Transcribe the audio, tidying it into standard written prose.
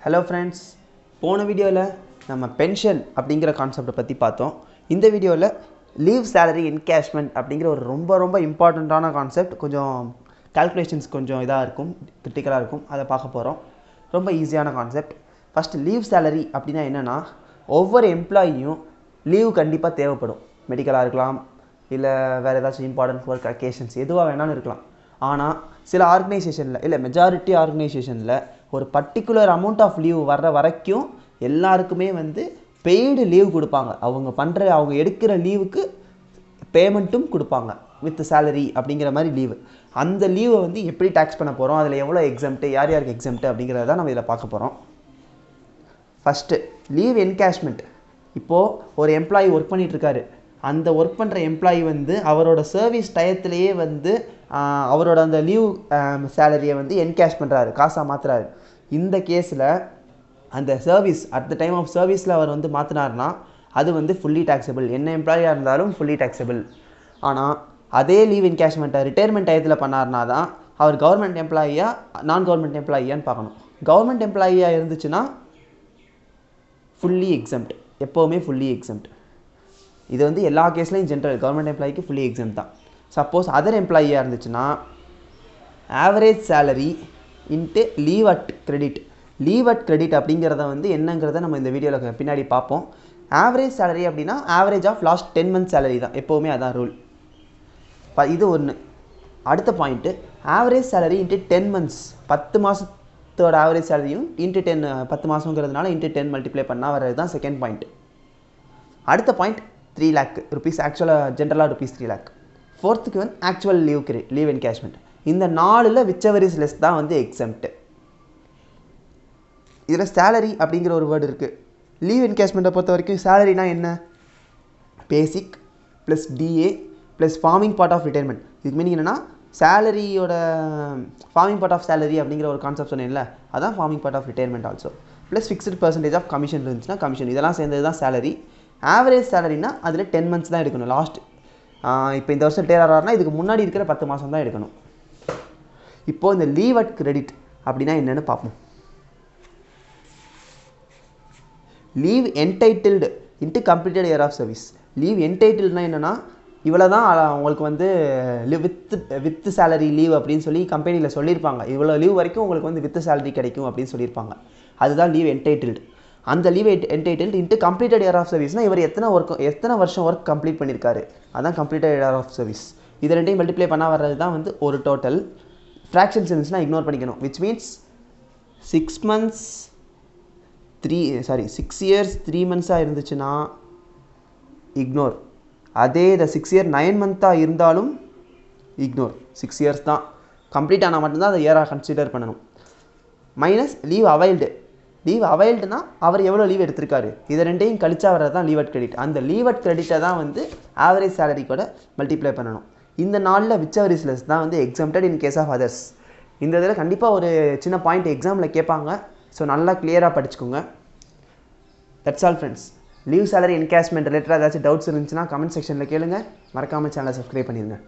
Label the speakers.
Speaker 1: Hello friends, போன வீடியோவில் நம்ம பென்ஷன் அப்படிங்கிற கான்செப்டை பற்றி பார்த்தோம். இந்த வீடியோவில் லீவ் சேலரி என்கேஷ்மெண்ட் அப்படிங்கிற ஒரு ரொம்ப இம்பார்ட்டண்ட்டான கான்செப்ட். கொஞ்சம் கால்குலேஷன்ஸ் கொஞ்சம் இதாக இருக்கும், கிரிட்டிக்கலாக இருக்கும். அதை பார்க்க போகிறோம். ரொம்ப ஈஸியான கான்செப்ட். ஃபஸ்ட்டு லீவ் சேலரி அப்படின்னா என்னென்னா, ஒவ்வொரு எம்ப்ளாயியும் லீவ் கண்டிப்பாக தேவைப்படும். மெடிக்கலாக இருக்கலாம், இல்லை வேறு ஏதாச்சும் இம்பார்ட்டன்ட் ஒர்க் அக்கேஷன்ஸ் எதுவாக வேணாலும் இருக்கலாம். ஆனால் சில ஆர்கனைசேஷனில், இல்லை மெஜாரிட்டி ஆர்கனைசேஷனில் ஒரு பர்டிகுலர் அமௌண்ட் ஆஃப் லீவ் வர்ற வரைக்கும் எல்லாருக்குமே பெய்டு லீவ் கொடுப்பாங்க. அவங்க எடுக்கிற லீவுக்கு பேமெண்ட்டும் கொடுப்பாங்க வித் சேலரி அப்படிங்கிற மாதிரி லீவு. அந்த லீவை எப்படி டேக்ஸ் பண்ண போகிறோம், அதில் எவ்வளோ எக்ஸம்ட்டு, யார் யாருக்கு எக்ஸம்ட்டு அப்படிங்கிறத தான் நம்ம இதில் பார்க்க போகிறோம். First leave encashment. இப்போது ஒரு எம்ப்ளாயி ஒர்க் பண்ணிகிட்ருக்காரு. அந்த ஒர்க் பண்ணுற எம்ப்ளாயி அவரோட சர்வீஸ் டயத்துலேயே அவரோட அந்த லீவ் சேலரியை என்கேஷ் பண்ணுறாரு, காசாக மாற்றுறாரு. இந்த கேஸில் அந்த service at the time of சர்வீஸில் அவர் மாற்றினார்னா அது ஃபுல்லி டேக்ஸபிள். என்ன எம்ப்ளாயாக இருந்தாலும் ஃபுல்லி டேக்ஸபிள். ஆனால் அதே லீவ் என்கேஷ்மெண்ட்டை ரிட்டையர்மெண்ட் டயத்தில் பண்ணார்னா தான் அவர் கவர்மெண்ட் எம்ப்ளாயியா நான் கவர்மெண்ட் எம்ப்ளாயியான்னு பார்க்கணும். கவர்மெண்ட் எம்ப்ளாயியாக இருந்துச்சுன்னா ஃபுல்லி எக்ஸம்ட், எப்போவுமே ஃபுல்லி எக்ஸம்ட். இது எல்லா கேஸ்லையும் ஜென்ரல், கவர்மெண்ட் எம்ப்ளாயிக்கு ஃபுல்லி எக்ஸம்ட் தான். சப்போஸ் அதர் எம்ப்ளாயியாக இருந்துச்சுன்னா average salary into leave at credit. Leave at credit அப்படிங்கிறத என்னங்கிறத நம்ம இந்த வீடியோவில் பின்னாடி பார்ப்போம். ஆவரேஜ் சேலரி அப்படின்னா average of last 10 months salary தான், எப்போவுமே அதான் ரூல். இது ஒன்று. அடுத்த point, average salary into 10 months, 10 மாதத்தோட ஆவரேஜ் சேலரியும் இன்ட்டு 10, 10 மாதங்கிறதுனால இன்ட்டு 10 மல்டிப்ளை பண்ணால் வர்றது தான் செகண்ட் பாயிண்ட். அடுத்த பாயிண்ட் 3 lakh rupees, ஆக்சுவலாக ஜென்ரலாக ₹3 lakh. ஃபோர்த்துக்கு ஆக்சுவல் லீவ் என்கேஷ்மெண்ட். இந்த 4ல் விச்செவர் இஸ் லெஸ் தான் எக்ஸம்ப்ட். இதில் சேலரி அப்படிங்கிற ஒரு வேர்டு இருக்குது. லீவ் என்கேஷ்மெண்ட்டை பொறுத்த வரைக்கும் சேலரினா என்ன? Basic plus DA plus forming part of retirement. இதுக்கு மீனிங் என்னென்னா, சேலரியோட ஃபார்மிங் பார்ட் ஆஃப் சேலரி அப்படிங்கிற ஒரு கான்செப்ட் சொன்னேன்ல, அதான் forming part of retirement also. Plus fixed percentage of commission இருந்துச்சுன்னா கமிஷன். இதெல்லாம் சேர்ந்தது தான் சேலரி. ஆவரேஜ் சேலரினா அதில் 10 months தான் எடுக்கணும். லாஸ்ட் இப்போ இந்த வருஷம் ரிட்டையர் ஆகிறாருன்னா இதுக்கு முன்னாடி இருக்கிற 10 மாதம் தான் எடுக்கணும். இப்போது இந்த லீவ் அட் கிரெடிட் அப்படின்னா என்னென்னு பார்ப்போம். Leave entitled into completed year of service. Leave என்டைட்டில்டுனா என்னென்னா, இவ்வளோ தான் உங்களுக்கு வித் சேலரி லீவ் அப்படின்னு சொல்லி கம்பெனியில் சொல்லியிருப்பாங்க. இவ்வளோ லீவ் வரைக்கும் உங்களுக்கு வித் சேலரி கிடைக்கும் அப்படின்னு சொல்லியிருப்பாங்க. அதுதான் லீவ் என்டைட்டில்டு. அந்த leave entitled into completed year of சர்வீஸ்னால் இவர் எத்தனை வருஷம் ஒர்க் கம்ப்ளீட் பண்ணியிருக்காரு, அதான் கம்ப்ளீட்டட் இயர் ஆஃப் சர்வீஸ். இது ரெண்டையும் மல்டிப்ளை பண்ணால் வர்றது தான் ஒரு டோட்டல். ஃப்ராக்ஷன்ஸ் இருந்துச்சுன்னா இக்னோர் பண்ணிக்கணும். விச் மீன்ஸ் 6 years 3 months இருந்துச்சுன்னா இக்னோர். அதே இந்த 6 year 9 months இருந்தாலும் இக்னோர். 6 years தான் கம்ப்ளீட் ஆனால் மட்டும்தான் அதை இயராக கன்சிடர் பண்ணணும். Minus leave availed. லீவ் அவைல்டுனா அவர் எவ்வளோ லீவ் எடுத்திருக்காரு, இதை ரெண்டையும் கழிச்சா வர்றது தான் லீவ் அட் கிரெடிட். அந்த லீவ் அட் கிரெடிட்டை தான் ஆவரேஜ் சேலரி கூட மல்டிப்ளை பண்ணணும். இந்த 4ல் விச்செவர் இஸ் லெஸ் தான் exempted in case of others. இந்த இதில் கண்டிப்பாக ஒரு சின்ன பாயிண்ட் எக்ஸாமில் கேட்பாங்க. ஸோ நல்லா கிளியராக படிச்சுக்கோங்க. That's all friends. Leave salary encashment ரிலேட்டடாக ஏதாச்சும் டவுட்ஸ் இருந்துச்சுன்னா கமெண்ட் செக்ஷனில் கேளுங்க. மறக்காமல் சேனலை சப்ஸ்கிரைப் பண்ணிடுங்க.